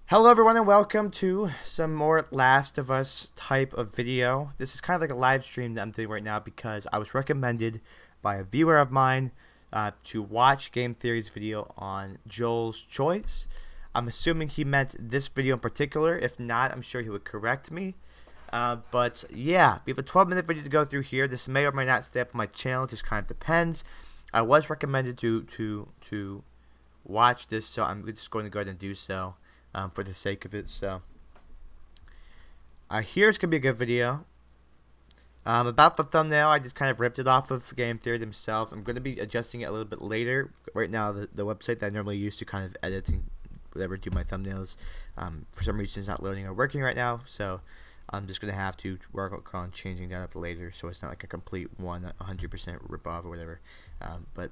Hello everyone and welcome to some more Last of Us type of video. This is kind of like a live stream that I'm doing right now because I was recommended by a viewer of mine to watch Game Theory's video on Joel's Choice. I'm assuming he meant this video in particular. If not, I'm sure he would correct me. But yeah, we have a 12-minute video to go through here. This may or may not stay up on my channel, just kind of depends. I was recommended to watch this, so I'm just going to go ahead and do so. For the sake of it, so here it's gonna be a good video. About the thumbnail, I just kind of ripped it off of Game Theory themselves. I'm gonna be adjusting it a little bit later. Right now, the website that I normally use to kind of edit and whatever, do my thumbnails, for some reason it's not loading or working right now, so I'm just gonna have to work on changing that up later, so it's not like a complete 100% rip off or whatever. But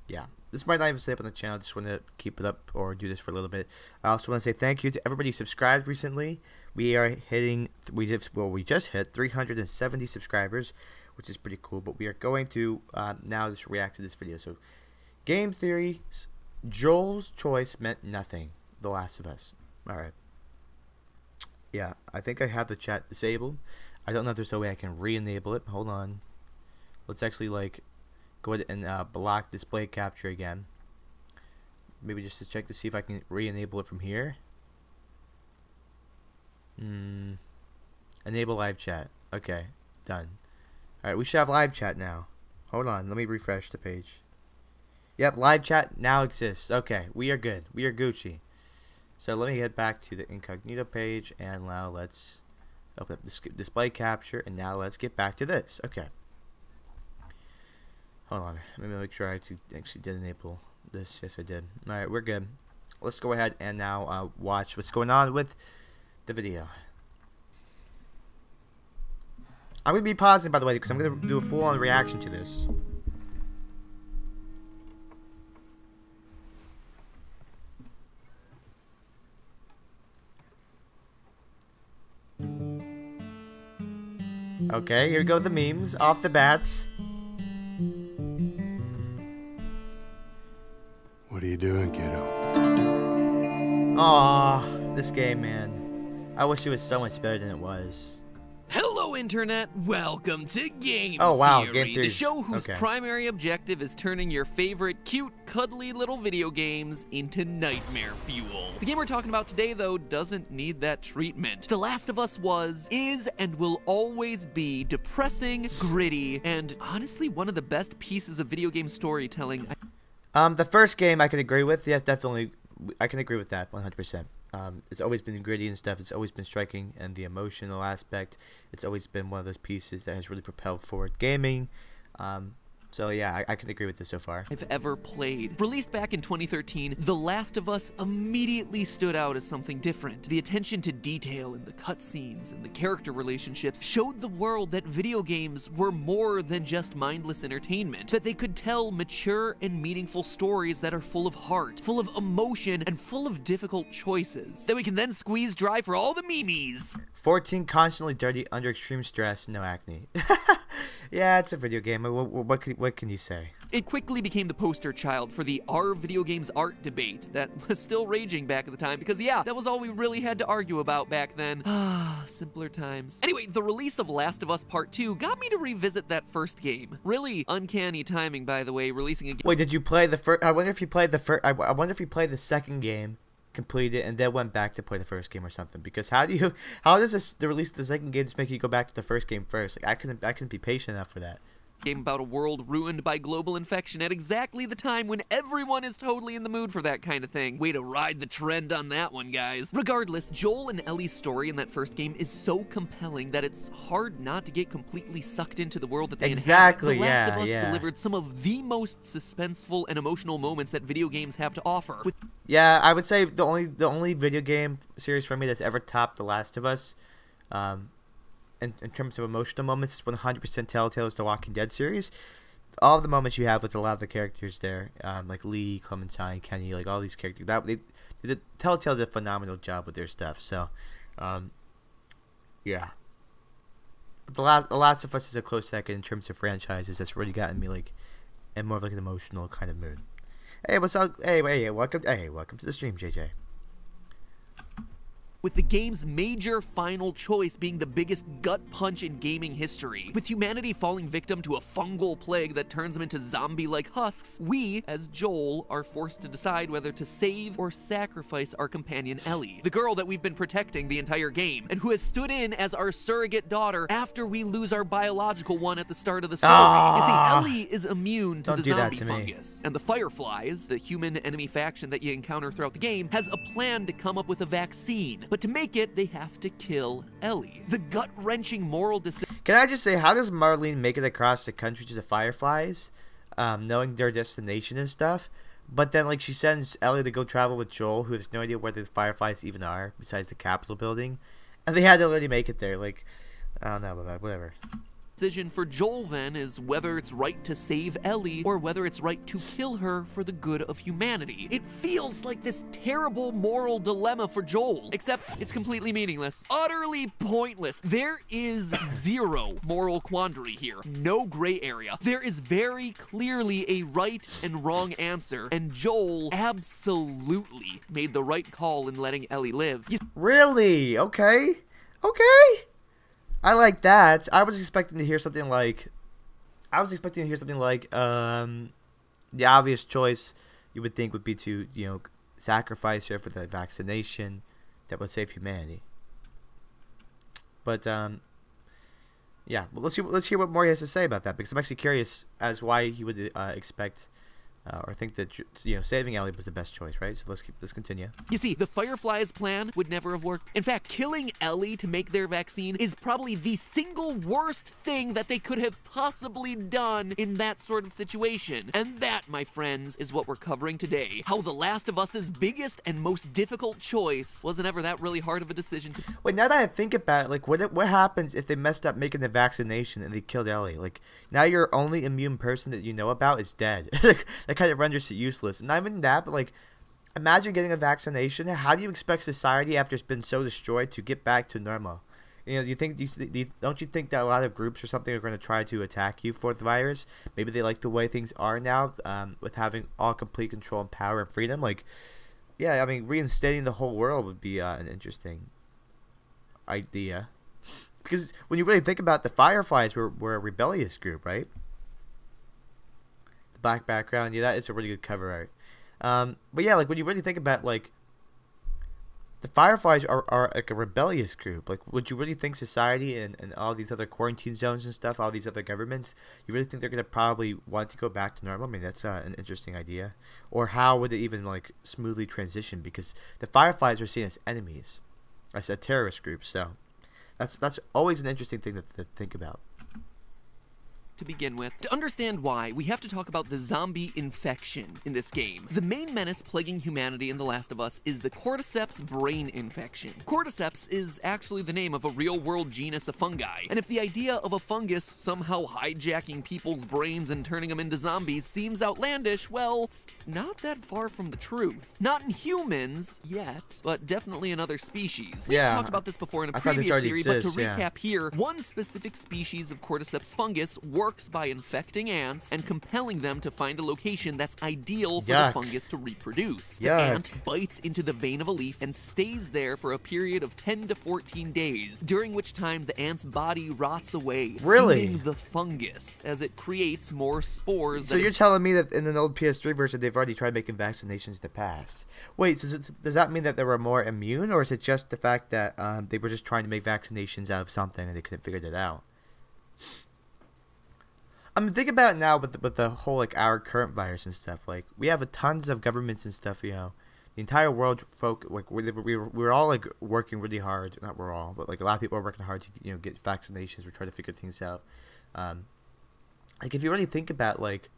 yeah, this might not even stay up on the channel. Just want to keep it up or do this for a little bit. I also want to say thank you to everybody who subscribed recently. We are hitting, we just hit 370 subscribers, which is pretty cool. But we are going to now just react to this video. So, Game Theory, Joel's Choice meant nothing. The Last of Us. All right. Yeah, I think I have the chat disabled. I don't know if there's a way I can re-enable it. Hold on. Let's actually go ahead and block display capture again. Maybe just to check to see if I can re-enable it from here. Enable live chat. Okay, done. Alright, we should have live chat now. Hold on, let me refresh the page. Yep, live chat now exists. Okay, we are good. We are Gucci. So let me get back to the incognito page, and now let's open up display capture, and now let's get back to this. Okay. Hold on, let me make sure I actually did enable this. Yes, I did. Alright, we're good. Let's go ahead and now watch what's going on with the video. I'm going to be pausing, by the way, because I'm going to do a full-on reaction to this. Okay, here we go with the memes off the bats. What are you doing, kiddo? Aw, this game, man. I wish it was so much better than it was. Hello, Internet. Welcome to Game Oh, wow, Theory, Game Theory. the show whose primary objective is turning your favorite cute, cuddly little video games into nightmare fuel. The game we're talking about today, though, doesn't need that treatment. The Last of Us was, is, and will always be depressing, gritty, and honestly one of the best pieces of video game storytelling. The first game I can agree with. Yes, definitely. I can agree with that 100%. It's always been gritty and stuff. It's always been striking, and the emotional aspect. It's always been one of those pieces that has really propelled forward gaming. So yeah, I can agree with this so far. I've ever played. Released back in 2013, The Last of Us immediately stood out as something different. The attention to detail in the cutscenes and the character relationships showed the world that video games were more than just mindless entertainment, that they could tell mature and meaningful stories that are full of heart, full of emotion, and full of difficult choices, that we can then squeeze dry for all the memes. 14, constantly dirty, under extreme stress, no acne. Yeah, it's a video game. What can you say? It quickly became the poster child for the "Are video games art?" debate that was still raging back at the time, because yeah, that was all we really had to argue about back then. Ah, simpler times. Anyway, the release of Last of Us Part 2 got me to revisit that first game. Really uncanny timing, by the way, releasing a game. Wait, did you play the first? I wonder if you played the first. I wonder if you played the second game, completed, and then went back to play the first game or something. Because how does the release of the second game just make you go back to the first game first? Like I couldn't be patient enough for that. Game about a world ruined by global infection at exactly the time when everyone is totally in the mood for that kind of thing. Way to ride the trend on that one, guys. Regardless, Joel and Ellie's story in that first game is so compelling that it's hard not to get completely sucked into the world that they inhabit. The Last of Us delivered some of the most suspenseful and emotional moments that video games have to offer. Yeah, I would say the only video game series for me that's ever topped The Last of Us, in terms of emotional moments, is 100% Telltale's The Walking Dead series. All of the moments you have with a lot of the characters there, like Lee, Clementine, Kenny, like all these characters, Telltale did a phenomenal job with their stuff. So, yeah. But The Last of Us is a close second in terms of franchises that's really gotten me like in more of like an emotional kind of mood. Hey, what's up? Hey, welcome to the stream, JJ. with the game's major final choice being the biggest gut punch in gaming history. With humanity falling victim to a fungal plague that turns them into zombie-like husks, we, as Joel, are forced to decide whether to save or sacrifice our companion Ellie, the girl that we've been protecting the entire game, and who has stood in as our surrogate daughter after we lose our biological one at the start of the story. You see, Ellie is immune to the zombie fungus, and the Fireflies, the human enemy faction that you encounter throughout the game, has a plan to come up with a vaccine, but to make it, they have to kill Ellie. The gut-wrenching moral decision. Can I just say, how does Marlene make it across the country to the Fireflies, knowing their destination and stuff? But then, like, she sends Ellie to go travel with Joel, who has no idea where the Fireflies even are, besides the Capitol building, and they had to already make it there. Like, I don't know about that. Whatever. Decision for Joel then is whether it's right to save Ellie or whether it's right to kill her for the good of humanity. It feels like this terrible moral dilemma for Joel, except it's completely meaningless, utterly pointless. There is zero moral quandary here, no gray area. There is very clearly a right and wrong answer, and Joel absolutely made the right call in letting Ellie live. Really? Okay. Okay. I like that. I was expecting to hear something like, the obvious choice you would think would be to, you know, sacrifice her for the vaccination that would save humanity. But yeah, well, let's hear what more he has to say about that, because I'm actually curious as why he would expect or think that, you know, saving Ellie was the best choice, right? So let's continue. You see, the Fireflies' plan would never have worked. In fact, killing Ellie to make their vaccine is probably the single worst thing that they could have possibly done in that sort of situation. And that, my friends, is what we're covering today. How The Last of Us's biggest and most difficult choice wasn't ever that really hard of a decision. Wait, now that I think about it, like, what happens if they messed up making the vaccination and they killed Ellie? Like, now your only immune person that you know about is dead. That kind of renders it useless. And not even that, but like, imagine getting a vaccination. How do you expect society, after it's been so destroyed, to get back to normal? You know, don't you think that a lot of groups or something are going to try to attack you for the virus? Maybe they like the way things are now, with having all complete control and power and freedom. Like, yeah, I mean, reinstating the whole world would be an interesting idea. Because when you really think about it, the Fireflies were a rebellious group, right? The black background, yeah, that is a really good cover art. But yeah, like, when you really think about, like, the Fireflies are like a rebellious group. Like, would you really think society and all these other quarantine zones and stuff, all these other governments, you really think they're going to probably want to go back to normal? I mean, that's an interesting idea. Or how would it even, like, smoothly transition? Because the Fireflies are seen as enemies, as a terrorist group, so that's always an interesting thing to think about. To begin with, to understand why, we have to talk about the zombie infection in this game. The main menace plaguing humanity in The Last of Us is the cordyceps brain infection. Cordyceps is actually the name of a real-world genus of fungi, and if the idea of a fungus somehow hijacking people's brains and turning them into zombies seems outlandish, well, it's not that far from the truth. Not in humans, yet, but definitely in other species. We've talked about this before in a previous theory, but to recap here, one specific species of cordyceps fungus works by infecting ants and compelling them to find a location that's ideal for the fungus to reproduce. The ant bites into the vein of a leaf and stays there for a period of 10 to 14 days, during which time the ant's body rots away, feeding the fungus as it creates more spores. So you're telling me that in an old PS3 version, they've already tried making vaccinations in the past. Wait, does that mean that they were more immune, or is it just the fact that they were just trying to make vaccinations out of something and they couldn't figure it out? I mean, think about it now with the whole, like, our current virus and stuff. Like, we have tons of governments and stuff, you know. The entire world, like, we're all, like, working really hard. Not we're all, but, like, a lot of people are working hard to, you know, get vaccinations or try to figure things out. Like, if you really think about, like,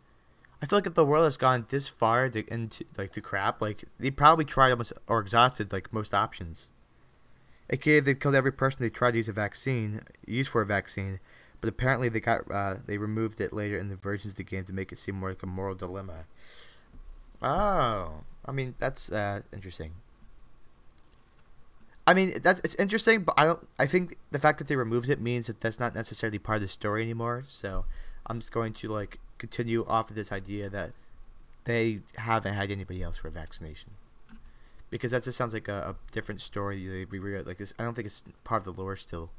I feel like if the world has gone this far into crap, like, they probably tried almost or exhausted, like, most options. AKA, they killed every person they tried to use for a vaccine. But apparently they removed it later in the versions of the game to make it seem more like a moral dilemma. Oh, I mean, that's interesting. I mean, it's interesting, but I think the fact that they removed it means that that's not necessarily part of the story anymore. So I'm just going to, like, continue off of this idea that they haven't had anybody else for a vaccination. because that just sounds like a different story. Like this, I don't think it's part of the lore still.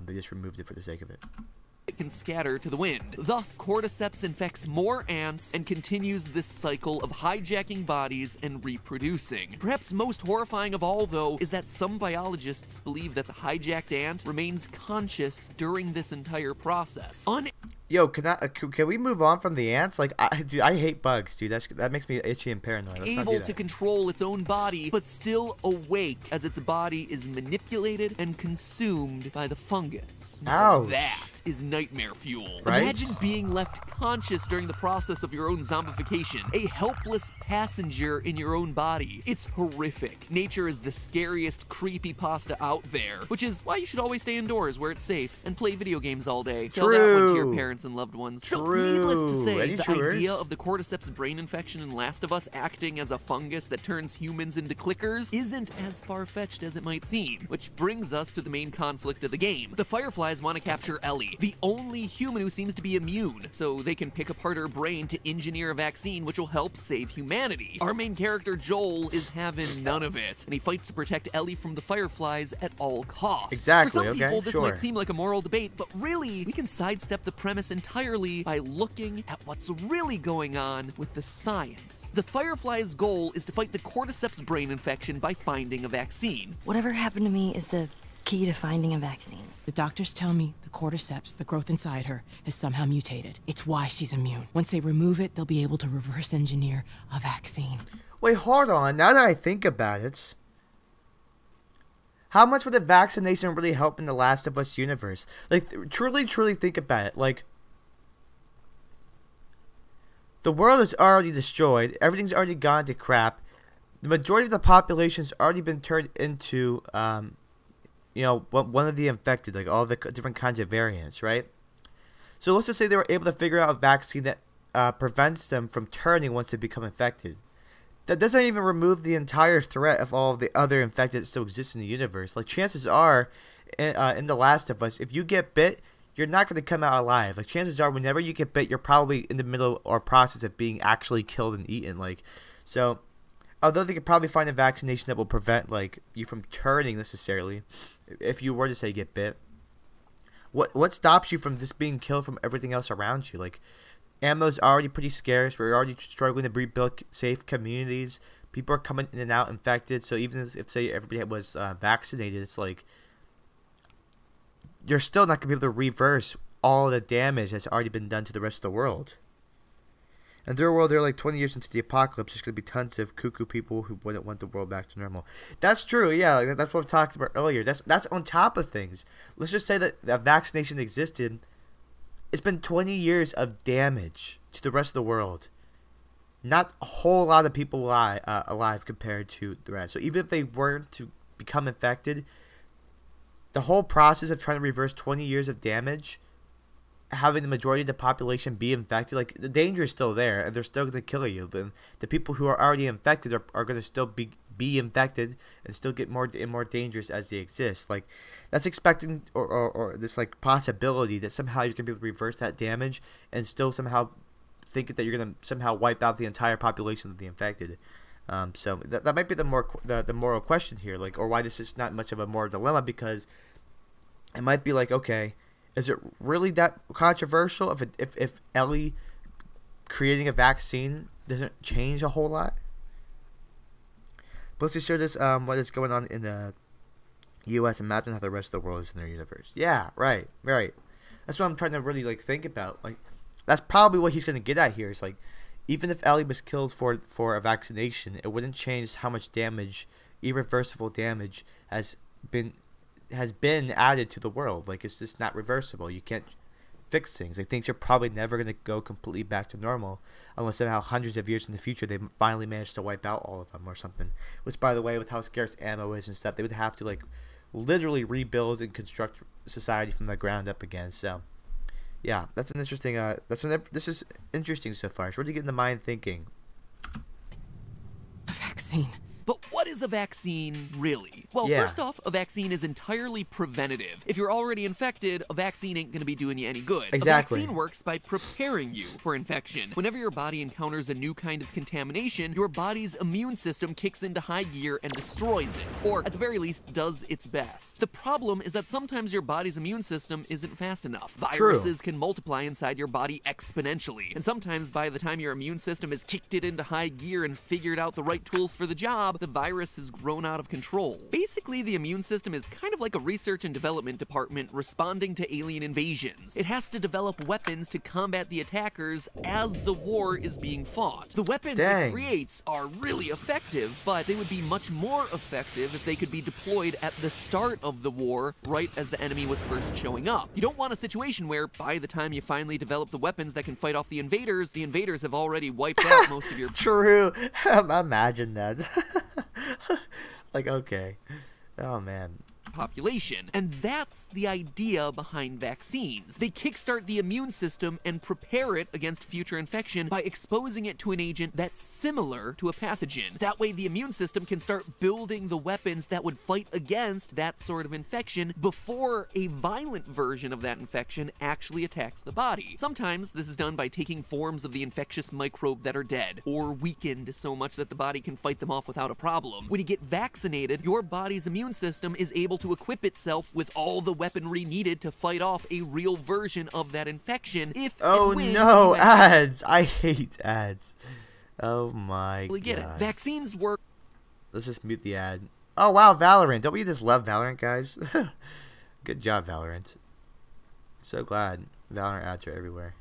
They just removed it for the sake of it. It can scatter to the wind. Thus, cordyceps infects more ants and continues this cycle of hijacking bodies and reproducing. Perhaps most horrifying of all, though, is that some biologists believe that the hijacked ant remains conscious during this entire process. Yo, can we move on from the ants? Like, dude, I hate bugs, dude. That makes me itchy and paranoid. Let's not do Able that. to control its own body, but still awake as its body is manipulated and consumed by the fungus. Now Ouch. that is nightmare fuel. Right? Imagine being left conscious during the process of your own zombification, a helpless passenger in your own body. It's horrific. Nature is the scariest creepypasta out there, which is why you should always stay indoors where it's safe and play video games all day. Tell that one to your parents and loved ones. So needless to say, Any the truers? idea of the cordyceps brain infection in Last of Us acting as a fungus that turns humans into clickers isn't as far-fetched as it might seem, which brings us to the main conflict of the game. The Fireflies want to capture Ellie, the only human who seems to be immune, so they can pick apart her brain to engineer a vaccine which will help save humanity. Our main character, Joel, is having none of it, and he fights to protect Ellie from the Fireflies at all costs. Exactly, For some okay, people, this sure. might seem like a moral debate, but really, we can sidestep the premise entirely by looking at what's really going on with the science. The Firefly's goal is to fight the cordyceps brain infection by finding a vaccine. Whatever happened to me is the key to finding a vaccine. The doctors tell me the cordyceps, the growth inside her, is somehow mutated. It's why she's immune. Once they remove it, they'll be able to reverse engineer a vaccine. Wait, hold on. Now that I think about it, how much would a vaccination really help in the Last of Us universe? Like, truly think about it. Like, the world is already destroyed. Everything's already gone to crap. The majority of the population's already been turned into, you know, one of the infected, like all the different kinds of variants, right? So let's just say they were able to figure out a vaccine that prevents them from turning once they become infected. That doesn't even remove the entire threat of all of the other infected that still exist in the universe. Like, chances are, in The Last of Us, if you get bit, you're not going to come out alive. Like, chances are, whenever you get bit, you're probably in the middle or process of being actually killed and eaten. Like, so, although they could probably find a vaccination that will prevent, like, you from turning necessarily, if you were to say get bit, what stops you from just being killed from everything else around you? Like, ammo's already pretty scarce. We're already struggling to rebuild safe communities. People are coming in and out infected. So even if say everybody was vaccinated, it's like you're still not gonna be able to reverse all the damage that's already been done to the rest of the world. And their world, they're like 20 years into the apocalypse. There's gonna be tons of cuckoo people who wouldn't want the world back to normal. That's true. Yeah, like that's what we talked about earlier. That's on top of things. Let's just say that vaccination existed. It's been 20 years of damage to the rest of the world. Not a whole lot of people alive compared to the rest. So even if they weren't to become infected, the whole process of trying to reverse 20 years of damage, having the majority of the population be infected, like, the danger is still there, and they're still going to kill you. Then the people who are already infected are going to still be infected and still get more and more dangerous as they exist. Like, that's expecting or this like possibility that somehow you're gonna be able to reverse that damage and still somehow think that you're gonna somehow wipe out the entire population of the infected. So that might be the moral question here, like, or why this is not much of a moral dilemma, because it might be like, okay, is it really that controversial if Ellie creating a vaccine doesn't change a whole lot? Let's just show this what is going on in the U.S. Imagine how the rest of the world is in their universe. Yeah, right. That's what I'm trying to really like think about. Like, that's probably what he's gonna get at here. It's like, even if Ellie was killed for a vaccination, it wouldn't change how much damage, irreversible damage, has been added to the world. Like, it's just not reversible. You can't fix things. Like, things are probably never going to go completely back to normal unless somehow hundreds of years in the future they finally manage to wipe out all of them or something. Which, by the way, with how scarce ammo is and stuff, they would have to like literally rebuild and construct society from the ground up again. So yeah, that's an interesting this is interesting so far. It's really getting the mind thinking. A vaccine. But what what is a vaccine really? Well, Yeah. first off, a vaccine is entirely preventative. If you're already infected, a vaccine ain't gonna be doing you any good. Exactly. A vaccine works by preparing you for infection. Whenever your body encounters a new kind of contamination, your body's immune system kicks into high gear and destroys it, or at the very least, does its best. The problem is that sometimes your body's immune system isn't fast enough. Viruses can multiply inside your body exponentially, and sometimes by the time your immune system has kicked it into high gear and figured out the right tools for the job, the virus has grown out of control. Basically, the immune system is kind of like a research and development department responding to alien invasions. It has to develop weapons to combat the attackers as the war is being fought. The weapons it creates are really effective, but they would be much more effective if they could be deployed at the start of the war, right as the enemy was first showing up. You don't want a situation where, by the time you finally develop the weapons that can fight off the invaders have already wiped out most of your... True. Imagine that. Like, okay. Oh, man. population. And that's the idea behind vaccines. They kickstart the immune system and prepare it against future infection by exposing it to an agent that's similar to a pathogen. That way the immune system can start building the weapons that would fight against that sort of infection before a violent version of that infection actually attacks the body. Sometimes this is done by taking forms of the infectious microbe that are dead or weakened so much that the body can fight them off without a problem. When you get vaccinated, your body's immune system is able to equip itself with all the weaponry needed to fight off a real version of that infection if Oh and when no, you actually ads! I hate ads. Oh my god. get it. Vaccines work. Let's just mute the ad. Oh wow, Valorant. Don't we just love Valorant, guys? Good job, Valorant. So glad Valorant ads are everywhere.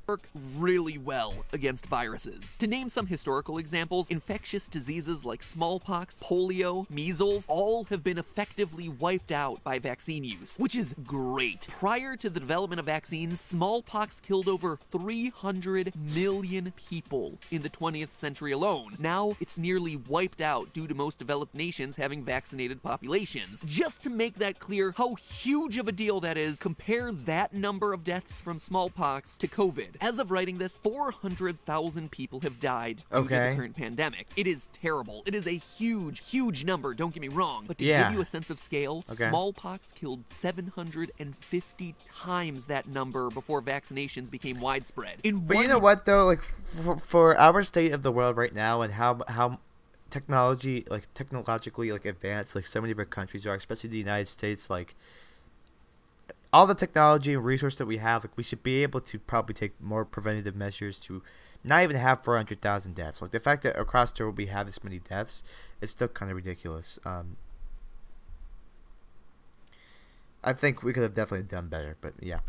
Work really well against viruses. To name some historical examples, infectious diseases like smallpox, polio, measles, all have been effectively wiped out by vaccine use, which is great. Prior to the development of vaccines, smallpox killed over 300 million people in the 20th century alone. Now, it's nearly wiped out due to most developed nations having vaccinated populations. Just to make that clear how huge of a deal that is, compare that number of deaths from smallpox to COVID. As of writing this, 400,000 people have died due to the current pandemic. It is terrible. It is a huge, huge number, don't get me wrong. But to give you a sense of scale, smallpox killed 750 times that number before vaccinations became widespread. But you know what, though? Like, for our state of the world right now and how technologically advanced so many of our countries are, especially the United States, all the technology and resource that we have, we should be able to probably take more preventative measures to not even have 400,000 deaths. The fact that across the world we have this many deaths is still kind of ridiculous. I think we could have definitely done better, but yeah.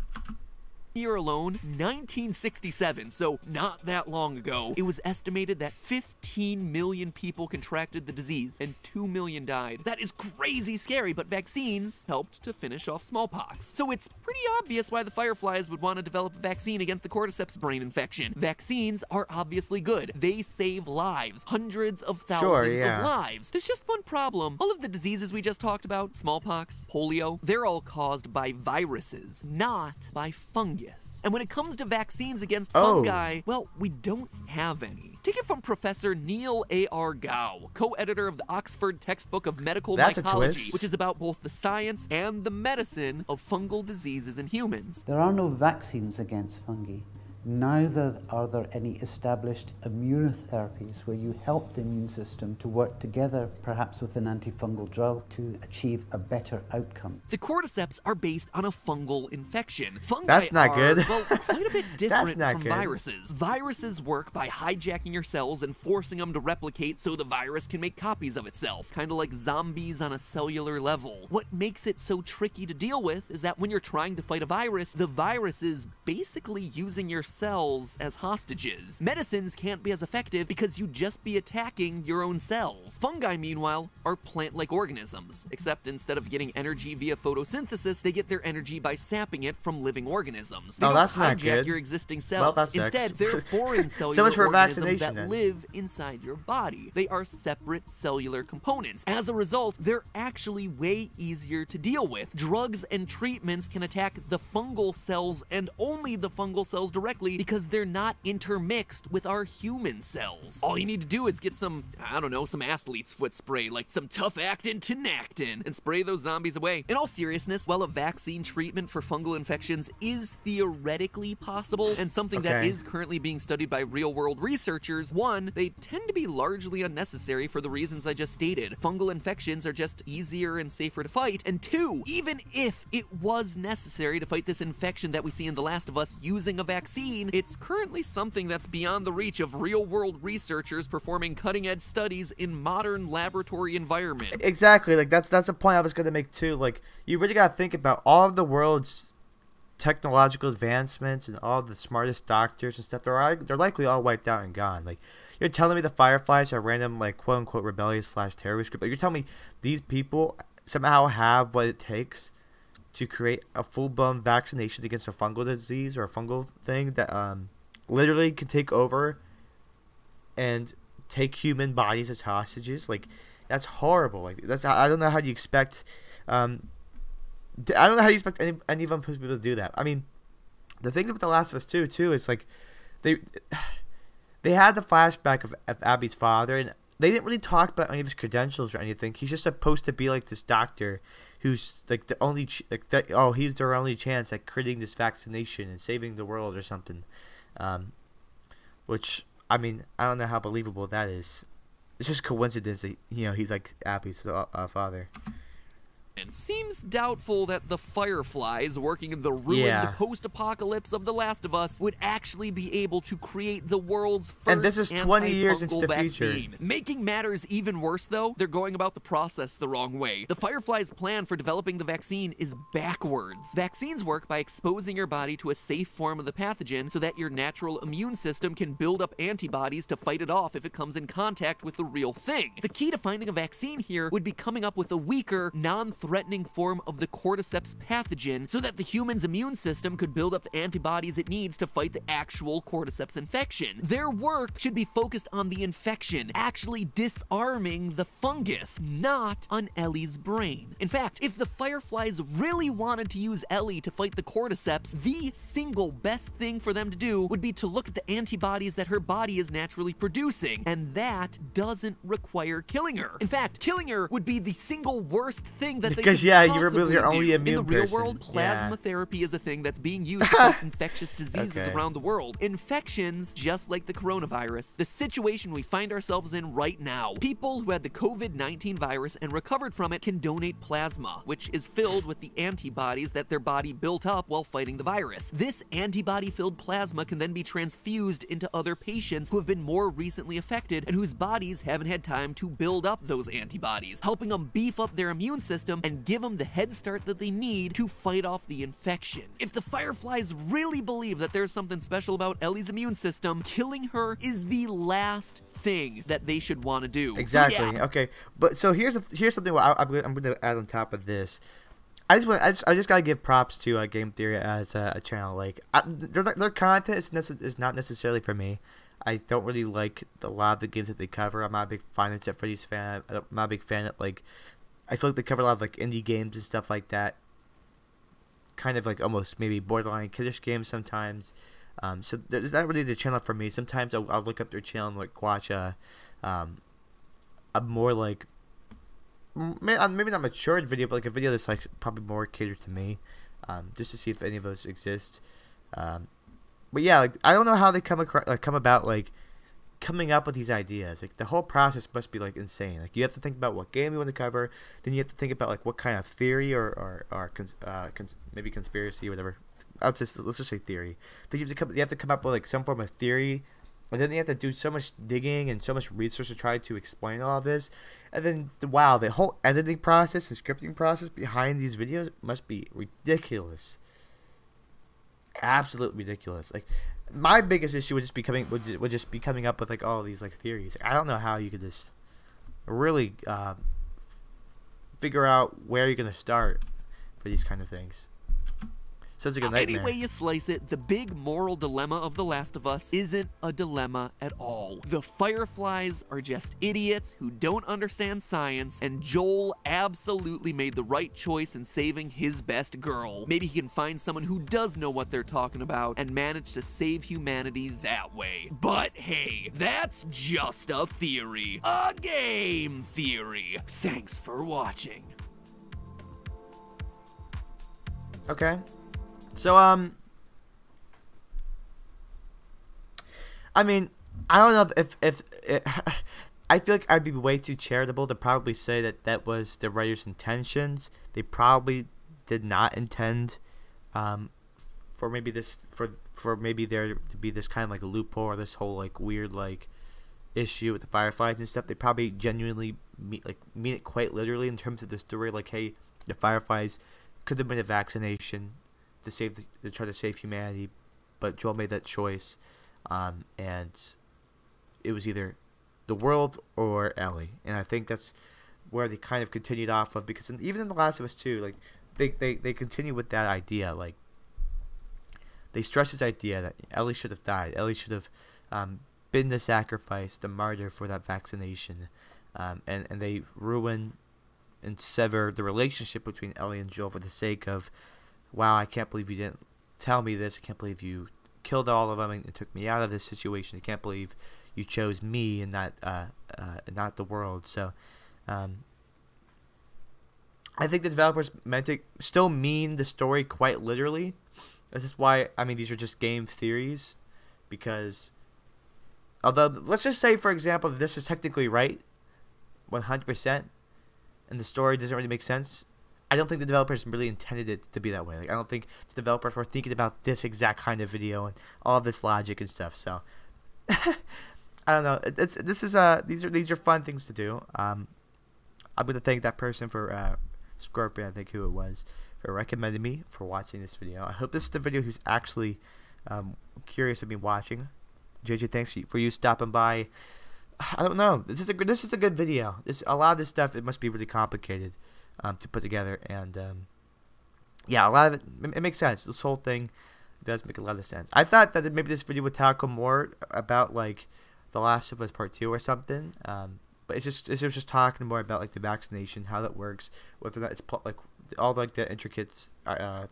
Year alone, 1967, so not that long ago, it was estimated that 15 million people contracted the disease and 2 million died. That is crazy scary, but vaccines helped to finish off smallpox. So it's pretty obvious why the Fireflies would want to develop a vaccine against the cordyceps brain infection. Vaccines are obviously good. They save lives, hundreds of thousands of lives. There's just one problem. All of the diseases we just talked about, smallpox, polio, they're all caused by viruses, not by fungus. And when it comes to vaccines against fungi, well, we don't have any. Take it from Professor Neil A.R. Gow, co-editor of the Oxford Textbook of Medical Mycology, which is about both the science and the medicine of fungal diseases in humans. There are no vaccines against fungi. Neither are there any established immunotherapies where you help the immune system to work together, perhaps with an antifungal drug, to achieve a better outcome. The cordyceps are based on a fungal infection. Fungi That's not good. Well, quite a bit different from good. viruses. Viruses work by hijacking your cells and forcing them to replicate so the virus can make copies of itself, kind of like zombies on a cellular level. What makes it so tricky to deal with is that when you're trying to fight a virus, the virus is basically using your cells as hostages. Medicines can't be as effective because you'd just be attacking your own cells. Fungi, meanwhile, are plant-like organisms, except instead of getting energy via photosynthesis, they get their energy by sapping it from living organisms. They don't that's not hijack good. your existing cells. Instead, they're foreign cellular So much for organisms that vaccination, live inside your body. They are separate cellular components. As a result, they're actually way easier to deal with. Drugs and treatments can attack the fungal cells and only the fungal cells directly, correctly because they're not intermixed with our human cells. All you need to do is get some, I don't know, some athlete's foot spray, like some tough actin tenactin, and spray those zombies away. In all seriousness, while a vaccine treatment for fungal infections is theoretically possible and something that is currently being studied by real-world researchers, one, they tend to be largely unnecessary for the reasons I just stated. Fungal infections are just easier and safer to fight, and two, even if it was necessary to fight this infection that we see in The Last of Us using a vaccine, it's currently something that's beyond the reach of real-world researchers performing cutting-edge studies in modern laboratory environment. Exactly, like that's a point I was going to make too. Like, you really got to think about all of the world's technological advancements and all the smartest doctors and stuff. They're likely all wiped out and gone. Like, you're telling me the Fireflies are random, like, quote-unquote rebellious / terrorist group, but you're telling me these people somehow have what it takes to create a full-blown vaccination against a fungal disease or a fungal thing that literally can take over and take human bodies as hostages? Like, that's horrible. Like, I don't know how you expect I don't know how you expect any of them people to do that. I mean, the things about The Last of Us 2 too is like they had the flashback of Abby's father, and they didn't really talk about any of his credentials or anything. He's just supposed to be like this doctor who's like the only he's their only chance at creating this vaccination and saving the world or something. Which, I mean, I don't know how believable that is. It's just coincidence that, you know, he's like Abby's father. It seems doubtful that the Fireflies working in the ruined post-apocalypse of The Last of Us would actually be able to create the world's first and this is 20 years into the future. Making matters even worse, though, they're going about the process the wrong way. The Fireflies' plan for developing the vaccine is backwards. Vaccines work by exposing your body to a safe form of the pathogen so that your natural immune system can build up antibodies to fight it off if it comes in contact with the real thing. The key to finding a vaccine here would be coming up with a weaker, non-threatening form of the cordyceps pathogen so that the human's immune system could build up the antibodies it needs to fight the actual cordyceps infection. Their work should be focused on the infection, actually disarming the fungus, not on Ellie's brain. In fact, if the Fireflies really wanted to use Ellie to fight the cordyceps, the single best thing for them to do would be to look at the antibodies that her body is naturally producing, and that doesn't require killing her. In fact, killing her would be the single worst thing that they could you remove your only do. immune In the real person. world, plasma therapy is a thing that's being used to fight infectious diseases around the world. Infections, just like the coronavirus, the situation we find ourselves in right now. People who had the COVID-19 virus and recovered from it can donate plasma, which is filled with the antibodies that their body built up while fighting the virus. This antibody-filled plasma can then be transfused into other patients who have been more recently affected and whose bodies haven't had time to build up those antibodies, helping them beef up their immune system and give them the head start that they need to fight off the infection. If the Fireflies really believe that there's something special about Ellie's immune system, killing her is the last thing that they should want to do. Exactly. So, yeah. Okay, but so here's something I'm going to add on top of this. I just gotta give props to Game Theory as a channel. Like, their content is not necessarily for me. I don't really like a lot of the games that they cover. I'm not a big Final Fantasy Freddy's fan. I'm not a big fan of, like, I feel like they cover a lot of like indie games and stuff like that. Kind of like almost maybe borderline kiddish games sometimes. So there's not really the channel for me. Sometimes I'll look up their channel and like watch a more like maybe not matured video, but like a video that's like probably more catered to me, just to see if any of those exist. But yeah, like, I don't know how they come about like coming up with these ideas. Like, the whole process must be like insane. Like, you have to think about what game you want to cover, then you have to think about like what kind of theory or maybe conspiracy or whatever. Let's just say theory. Then you have to come up with like some form of theory, and then you have to do so much digging and so much research to try to explain all of this. And then, wow, the whole editing process and scripting process behind these videos must be ridiculous. Absolutely ridiculous. Like, my biggest issue would just be coming up with like all of these like theories. I don't know how you could just really figure out where you're gonna start for these kind of things. Sounds like a Any nightmare. way you slice it, the big moral dilemma of The Last of Us isn't a dilemma at all. The Fireflies are just idiots who don't understand science, and Joel absolutely made the right choice in saving his best girl. Maybe he can find someone who does know what they're talking about and manage to save humanity that way. But hey, that's just a theory. A game theory. Thanks for watching. Okay. So, I mean, I don't know if I feel like I'd be way too charitable to probably say that that was the writer's intentions. They probably did not intend, for maybe this, for maybe there to be this kind of like a loophole or this whole like weird like issue with the Fireflies and stuff. They probably genuinely mean it quite literally in terms of the story. Like, hey, the Fireflies could have been a vaccination to try to save humanity, but Joel made that choice, and it was either the world or Ellie, and I think that's where they kind of continued off of, because even in The Last of Us 2, like they continue with that idea. Like, they stress this idea that Ellie should have died. Ellie should have been the sacrifice, the martyr for that vaccination, and they ruin and sever the relationship between Ellie and Joel for the sake of, wow, I can't believe you didn't tell me this. I can't believe you killed all of them and took me out of this situation. I can't believe you chose me and not the world. So, I think the developers meant to still mean the story quite literally. This is why, I mean, these are just game theories, because although, let's just say, for example, that this is technically right, 100%, and the story doesn't really make sense, I don't think the developers really intended it to be that way. Like, I don't think the developers were thinking about this exact kind of video and all of this logic and stuff. So, I don't know. These are fun things to do. I'm gonna thank that person for Scorpion, I think who it was, for recommending me for watching this video. I hope this is the video who's actually curious of me watching. JJ, thanks for you stopping by. I don't know. This is a good video. A lot of this stuff, it must be really complicated to put together, and yeah, a lot of it makes sense. This whole thing does make a lot of sense. I thought that maybe this video would tackle more about like The Last of Us Part 2 or something, but it was just talking more about like the vaccination, how that works, whether or not it's like all like the intricate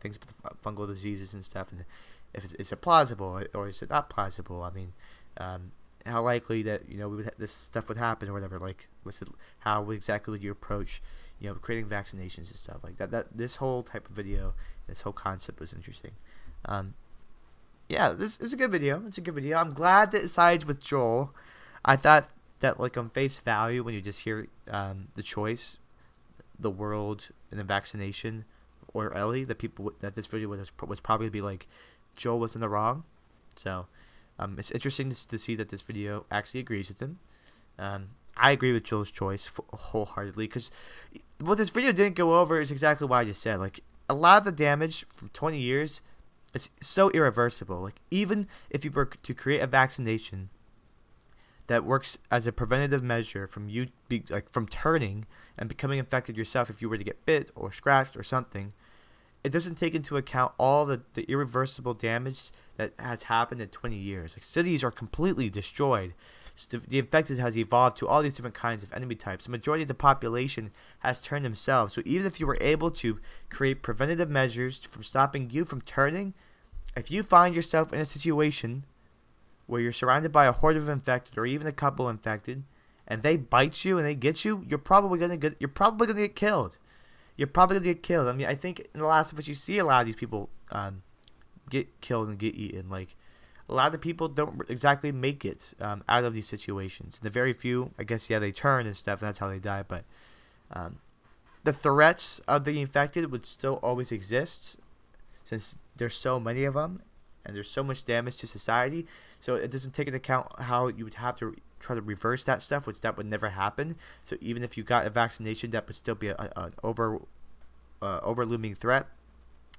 things about the fungal diseases and stuff, and if it's plausible or is it not plausible. I mean, how likely that this stuff would happen or whatever. Like, how exactly would you approach creating vaccinations and stuff like that. This whole type of video, this whole concept was interesting. Yeah, this is a good video. It's a good video. I'm glad that it sides with Joel. I thought that, like, on face value, when you just hear the choice, the world and the vaccination, or Ellie, that this video was probably to be like Joel was in the wrong. So it's interesting to see that this video actually agrees with him. I agree with Joel's choice wholeheartedly, because what this video didn't go over is exactly what I just said. Like, a lot of the damage from 20 years, it's so irreversible. Like, even if you were to create a vaccination that works as a preventative measure from from turning and becoming infected yourself, if you were to get bit or scratched or something, it doesn't take into account all the irreversible damage that has happened in 20 years. Like, cities are completely destroyed. The infected has evolved to all these different kinds of enemy types. The majority of the population has turned themselves. So even if you were able to create preventative measures from stopping you from turning, if you find yourself in a situation where you're surrounded by a horde of infected or even a couple infected, and they bite you and they get you, you're probably gonna get killed. You're probably gonna get killed. I mean, I think in The Last of Us, you see a lot of these people get killed and get eaten. Like, a lot of the people don't exactly make it out of these situations. The very few, I guess, yeah, they turn and stuff, and that's how they die. But the threats of the infected would still always exist, since there's so many of them, and there's so much damage to society. So it doesn't take into account how you would have to try to reverse that stuff, which that would never happen. So even if you got a vaccination, that would still be an overlooming threat.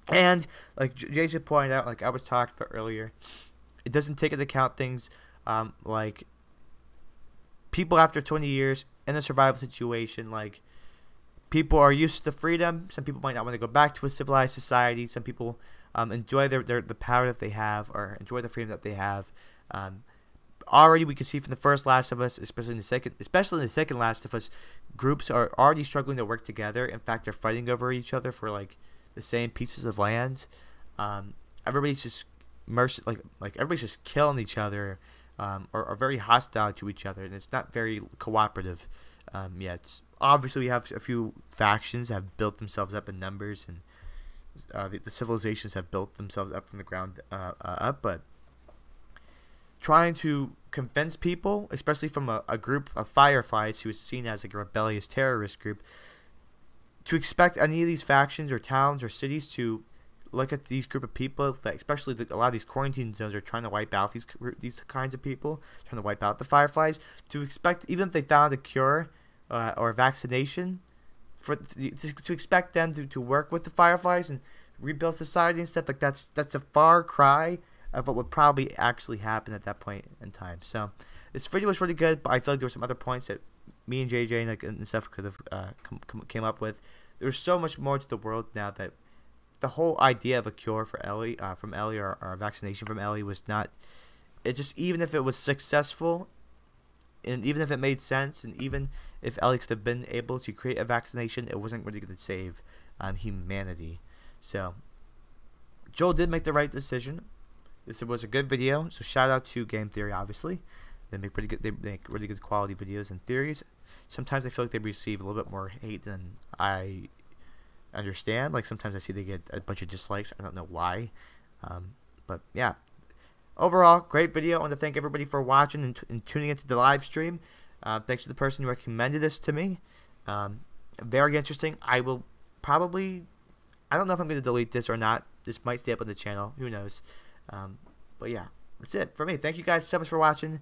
And like Jason pointed out, like I was talking about earlier, it doesn't take into account things like people after 20 years in a survival situation, like people are used to freedom. Some people might not want to go back to a civilized society. Some people enjoy the power that they have, or enjoy the freedom that they have. Already, we can see from the first Last of Us, especially in the second Last of Us, groups are already struggling to work together. In fact, they're fighting over each other for like the same pieces of land. Everybody's just everybody's just killing each other, or are very hostile to each other, and it's not very cooperative. It's obviously we have a few factions that have built themselves up in numbers, and the civilizations have built themselves up from the ground up, but trying to convince people, especially from a group of Fireflies who is seen as like a rebellious terrorist group, to expect any of these factions or towns or cities to look at these group of people, that especially a lot of these quarantine zones are trying to wipe out these kinds of people, trying to wipe out the Fireflies, to expect, even if they found a cure or a vaccination, to expect them to work with the Fireflies and rebuild society and stuff, like that's a far cry of what would probably actually happen at that point in time. So this video was really good, but I feel like there were some other points that me and JJ and stuff could have came up with. There's so much more to the world now, that the whole idea of a cure for Ellie, from Ellie, or a vaccination from Ellie was not. It just, even if it was successful, and even if it made sense, and even if Ellie could have been able to create a vaccination, it wasn't really going to save humanity. So Joel did make the right decision. This was a good video, so shout out to Game Theory. Obviously, they make really good quality videos and theories. Sometimes I feel like they receive a little bit more hate than I understand. Like sometimes I see they get a bunch of dislikes. I don't know why, but yeah. Overall, great video. I want to thank everybody for watching and tuning into the live stream. Thanks to the person who recommended this to me. Very interesting. I will probably, I don't know if I'm going to delete this or not. This might stay up on the channel. Who knows? But yeah, that's it for me. Thank you guys so much for watching.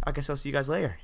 I guess I'll see you guys later.